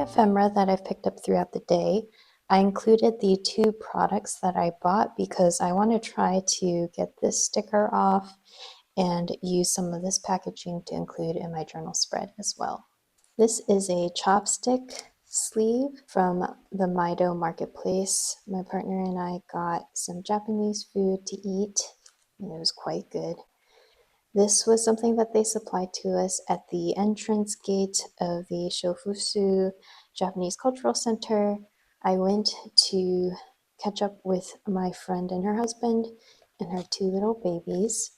ephemera that I've picked up throughout the day, I included the 2 products that I bought because I want to try to get this sticker off and use some of this packaging to include in my journal spread as well. This is a chopstick sleeve from the Maido marketplace. My partner and I got some Japanese food to eat, and it was quite good. This was something that they supplied to us at the entrance gate of the Shofusu Japanese Cultural Center. I went to catch up with my friend and her husband and her 2 little babies.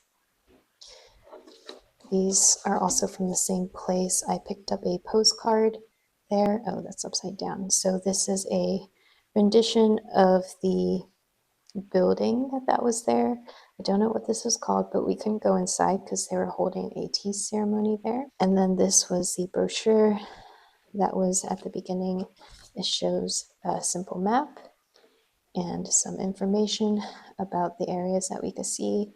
These are also from the same place. I picked up a postcard there. Oh, that's upside down. So this is a rendition of the building that was there. I don't know what this was called, but we couldn't go inside because they were holding a tea ceremony there. And then this was the brochure that was at the beginning. It shows a simple map and some information about the areas that we could see.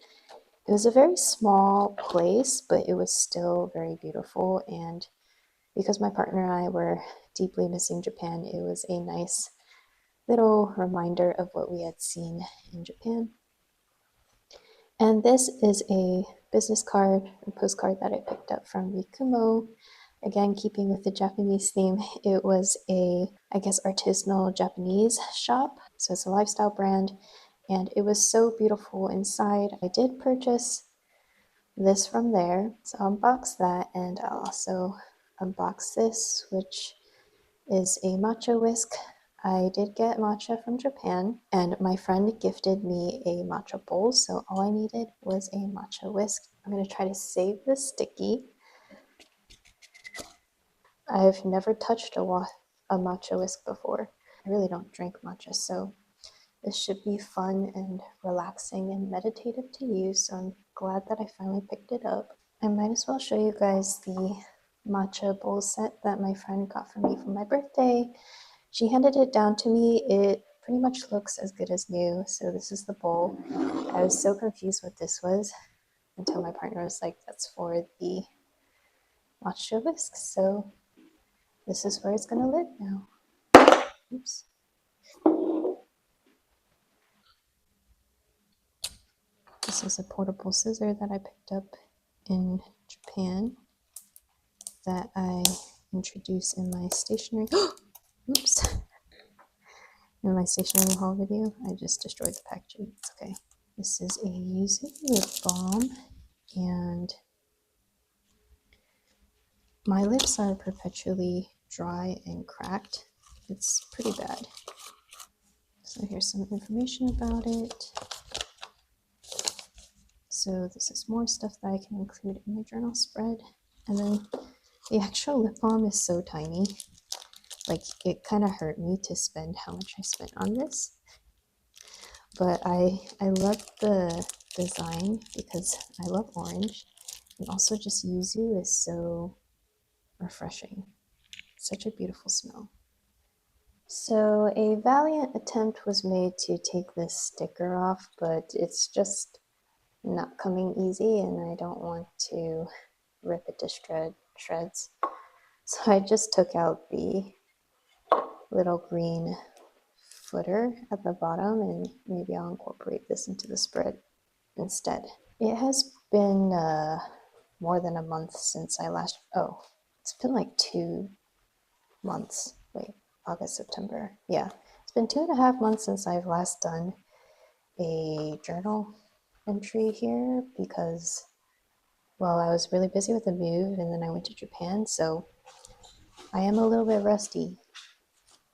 It was a very small place, but it was still very beautiful. And because my partner and I were deeply missing Japan, it was a nice little reminder of what we had seen in Japan. And this is a business card or postcard that I picked up from Rikumo. Again, keeping with the Japanese theme, it was a, I guess, artisanal Japanese shop. So it's a lifestyle brand, and it was so beautiful inside. I did purchase this from there. So I'll unbox that, and I'll also unbox this, which is a matcha whisk. I did get matcha from Japan, and my friend gifted me a matcha bowl, so all I needed was a matcha whisk. I'm going to try to save this sticky. I've never touched a matcha whisk before. I really don't drink matcha, so this should be fun and relaxing and meditative to use, so I'm glad that I finally picked it up. I might as well show you guys the matcha bowl set that my friend got for me for my birthday. She handed it down to me. It pretty much looks as good as new. So this is the bowl. I was so confused what this was until my partner was like, that's for the matcha whisk. So this is where it's going to live now. Oops. This is a portable scissor that I picked up in Japan that I introduced in my stationery. Oops. In my stationery haul video, I just destroyed the packaging. It's okay. This is a Yuzu lip balm, and my lips are perpetually dry and cracked. It's pretty bad. So here's some information about it. So this is more stuff that I can include in my journal spread. And then the actual lip balm is so tiny. Like, it kind of hurt me to spend how much I spent on this. But I love the design because I love orange. And also just yuzu is so refreshing. Such a beautiful smell. So a valiant attempt was made to take this sticker off, but it's just not coming easy, and I don't want to rip it to shreds. So I just took out the little green footer at the bottom, and maybe I'll incorporate this into the spread instead. It has been more than a month since I last, it's been like 2 months. Wait, August, September. Yeah, it's been 2.5 months since I've last done a journal entry here because, well, I was really busy with the move and then I went to Japan, so I am a little bit rusty.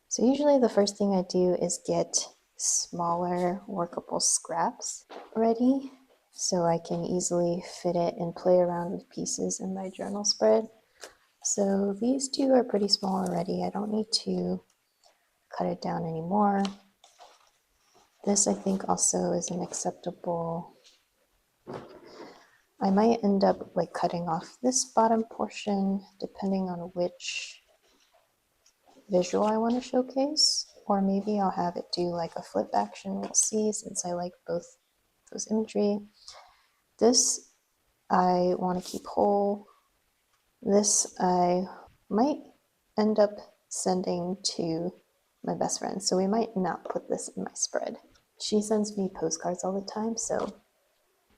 So usually the first thing I do is get smaller workable scraps ready so I can easily fit it and play around with pieces in my journal spread. So these 2 are pretty small already. I don't need to cut it down anymore. This, I think, also is an acceptable. I might end up like cutting off this bottom portion depending on which visual I want to showcase, or maybe I'll have it do like a flip action. We'll see, since I like both those imagery. This I want to keep whole. This I might end up sending to my best friend, so we might not put this in my spread. She sends me postcards all the time, so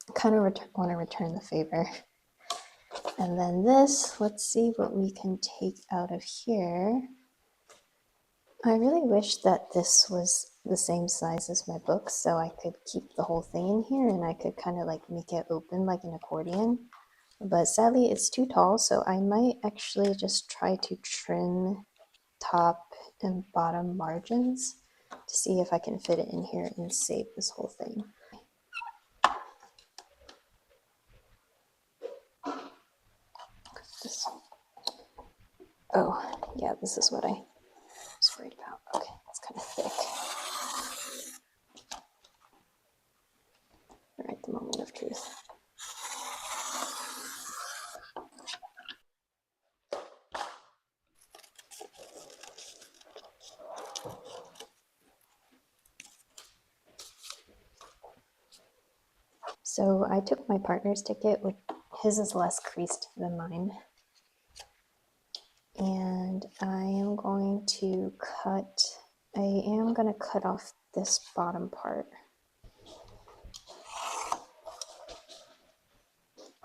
I kind of want to return the favor. And then this, let's see what we can take out of here. I really wish that this was the same size as my book, so I could keep the whole thing in here and I could kind of like make it open like an accordion. But sadly it's too tall, so I might actually just try to trim top and bottom margins to see if I can fit it in here and save this whole thing. Oh, yeah, this is what I was worried about. Okay, it's kind of thick. All right, the moment of truth. So I took my partner's ticket, which his is less creased than mine. And I am going to cut off this bottom part.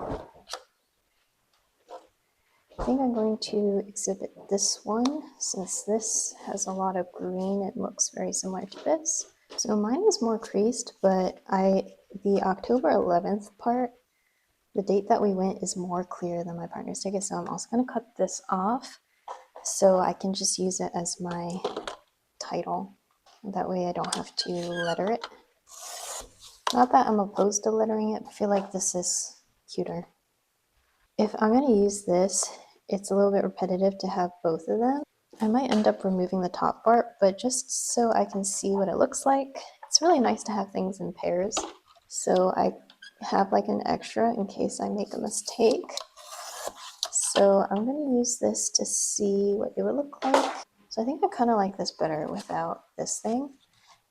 I think I'm going to exhibit this one since this has a lot of green. It looks very similar to this. So mine is more creased, but the October 11th part, the date that we went is more clear than my partner's ticket. So I'm also going to cut this off so I can just use it as my title. That way I don't have to letter it. Not that I'm opposed to lettering it, I feel like this is cuter. If I'm going to use this, it's a little bit repetitive to have both of them. I might end up removing the top part, but just so I can see what it looks like, it's really nice to have things in pairs. So I have like an extra in case I make a mistake. So I'm going to use this to see what it would look like. So I think I kind of like this better without this thing.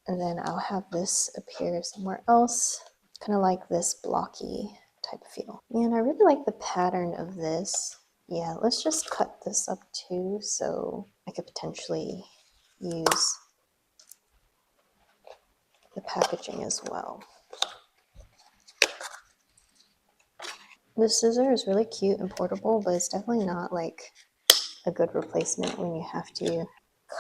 And then I'll have this appear somewhere else, kind of like this blocky type of feel. And I really like the pattern of this. Yeah, let's just cut this up too, so I could potentially use the packaging as well. This scissor is really cute and portable, but it's definitely not like a good replacement when you have to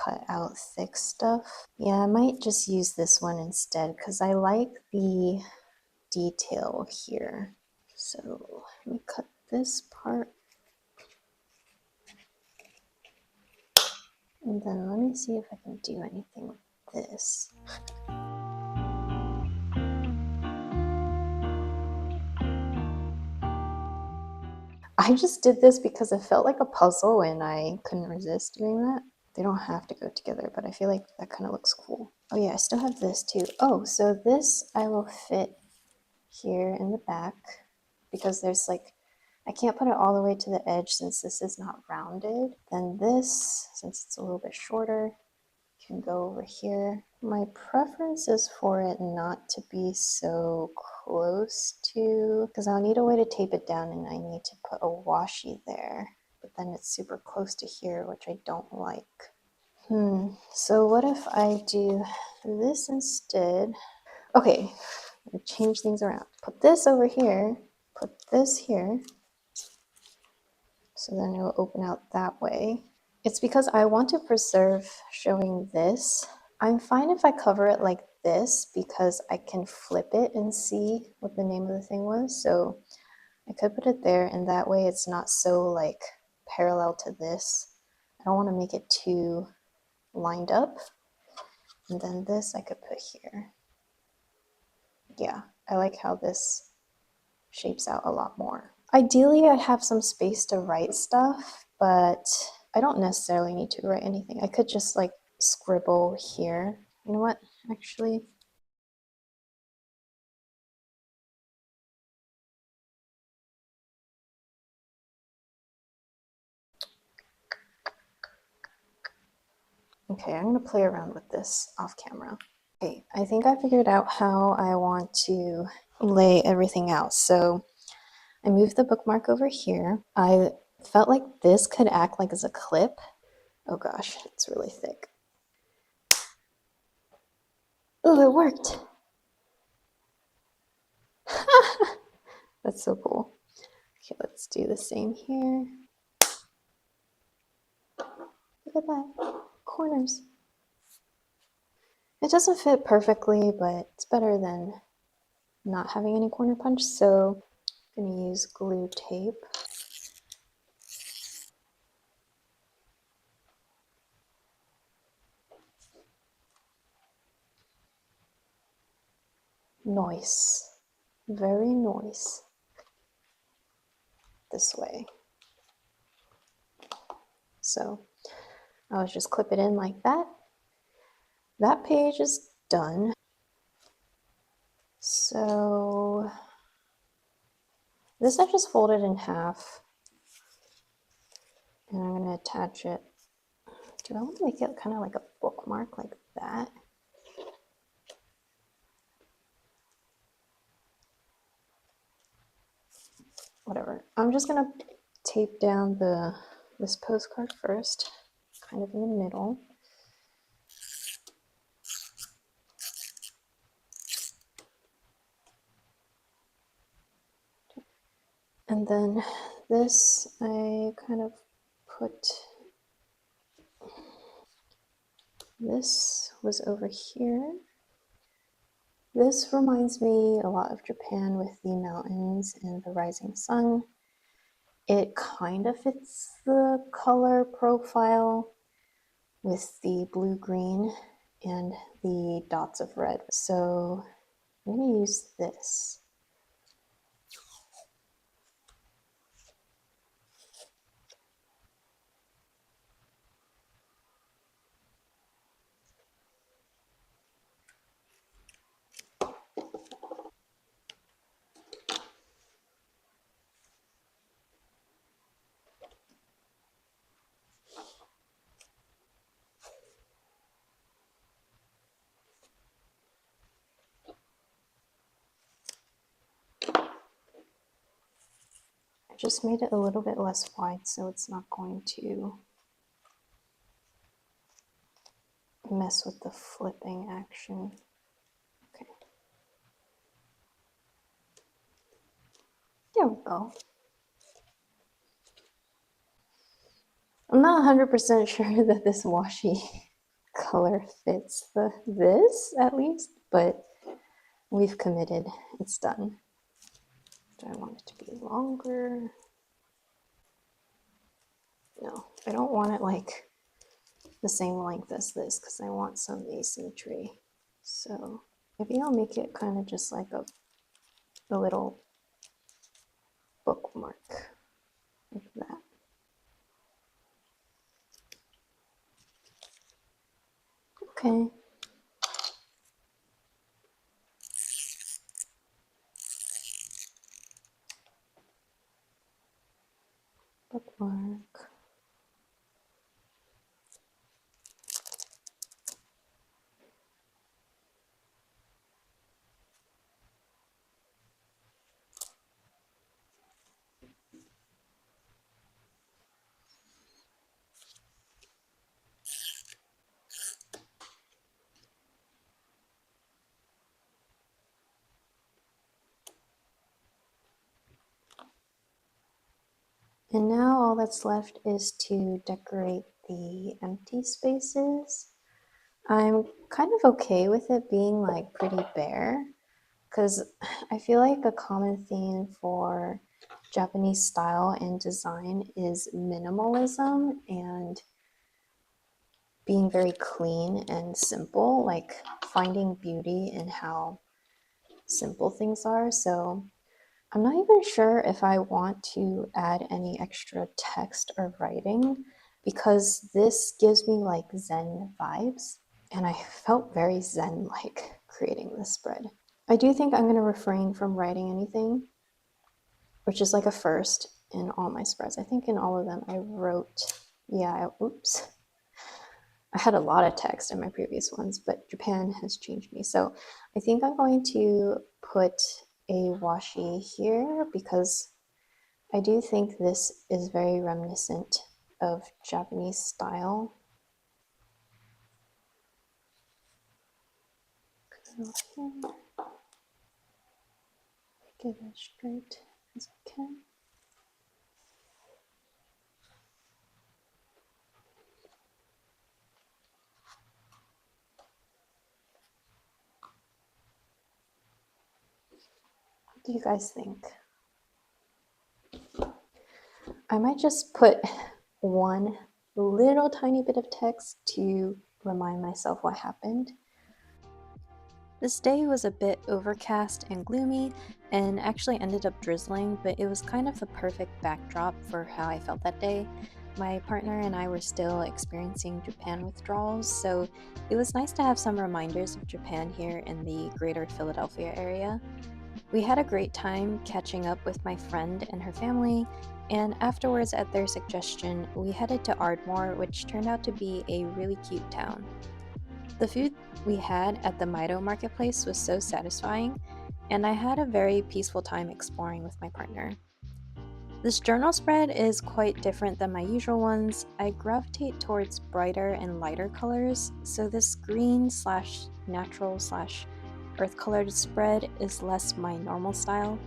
cut out thick stuff. Yeah, I might just use this one instead because I like the detail here. So let me cut this part. And then let me see if I can do anything with this. I just did this because it felt like a puzzle and I couldn't resist doing that. They don't have to go together, but I feel like that kind of looks cool. Oh yeah, I still have this too. Oh, so this I will fit here in the back because there's like, I can't put it all the way to the edge since this is not rounded. Then this, since it's a little bit shorter, can go over here. My preference is for it not to be so close to, because I'll need a way to tape it down and I need to put a washi there, but then it's super close to here, which I don't like. So what if I do this instead? Okay, change things around. Put this over here, put this here, so then it will open out that way. It's because I want to preserve showing this. I'm fine if I cover it like this because I can flip it and see what the name of the thing was. So I could put it there and that way it's not so like parallel to this. I don't want to make it too lined up. And then this I could put here. Yeah, I like how this shapes out a lot more. Ideally, I have some space to write stuff, but I don't necessarily need to write anything. I could just like scribble here. You know what, actually? Okay, I'm gonna play around with this off camera. Okay, I think I figured out how I want to lay everything out. So I moved the bookmark over here. I felt like this could act like as a clip. Oh gosh, it's really thick. Oh, it worked. That's so cool. Okay, let's do the same here. Look at that. Corners. It doesn't fit perfectly, but it's better than not having any corner punch. So I'm going to use glue tape. Nice. Very nice. This way. So I'll just clip it in like that. That page is done. So this I just folded in half. And I'm going to attach it. Do I want to make it kind of like a bookmark like that? Whatever. I'm just going to tape down this postcard first, kind of in the middle. And then this I kind of put, this was over here. This reminds me a lot of Japan with the mountains and the rising sun. It kind of fits the color profile with the blue-green and the dots of red. So I'm going to use this. I just made it a little bit less wide so it's not going to mess with the flipping action. Okay. There we go. I'm not 100% sure that this washi color fits this at least, but we've committed. It's done. Do I want it to be longer? No, I don't want it like the same length as this because I want some asymmetry. So maybe I'll make it kind of just like a little bookmark like that. Okay. Bookmark. And now all that's left is to decorate the empty spaces. I'm kind of okay with it being like pretty bare because I feel like a common theme for Japanese style and design is minimalism and being very clean and simple, like finding beauty in how simple things are. So I'm not even sure if I want to add any extra text or writing because this gives me like Zen vibes. And I felt very Zen-like creating this spread. I do think I'm going to refrain from writing anything, which is like a first in all my spreads. I think in all of them I wrote, oops. I had a lot of text in my previous ones, but Japan has changed me. So I think I'm going to put a washi here because I do think this is very reminiscent of Japanese style. Go here, make it as straight as I can. What do you guys think? I might just put one little tiny bit of text to remind myself what happened. This day was a bit overcast and gloomy and actually ended up drizzling, but it was kind of the perfect backdrop for how I felt that day. My partner and I were still experiencing Japan withdrawals, so it was nice to have some reminders of Japan here in the greater Philadelphia area. We had a great time catching up with my friend and her family, and afterwards, at their suggestion, we headed to Ardmore, which turned out to be a really cute town. The food we had at the Maido marketplace was so satisfying, and I had a very peaceful time exploring with my partner. This journal spread is quite different than my usual ones. I gravitate towards brighter and lighter colors, so this green slash natural slash earth colored spread is less my normal style.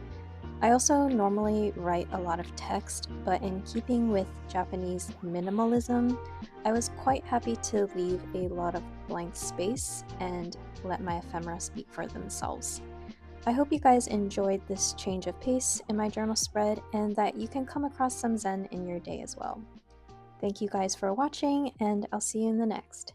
I also normally write a lot of text, but in keeping with Japanese minimalism, I was quite happy to leave a lot of blank space and let my ephemera speak for themselves. I hope you guys enjoyed this change of pace in my journal spread and that you can come across some Zen in your day as well. Thank you guys for watching, and I'll see you in the next.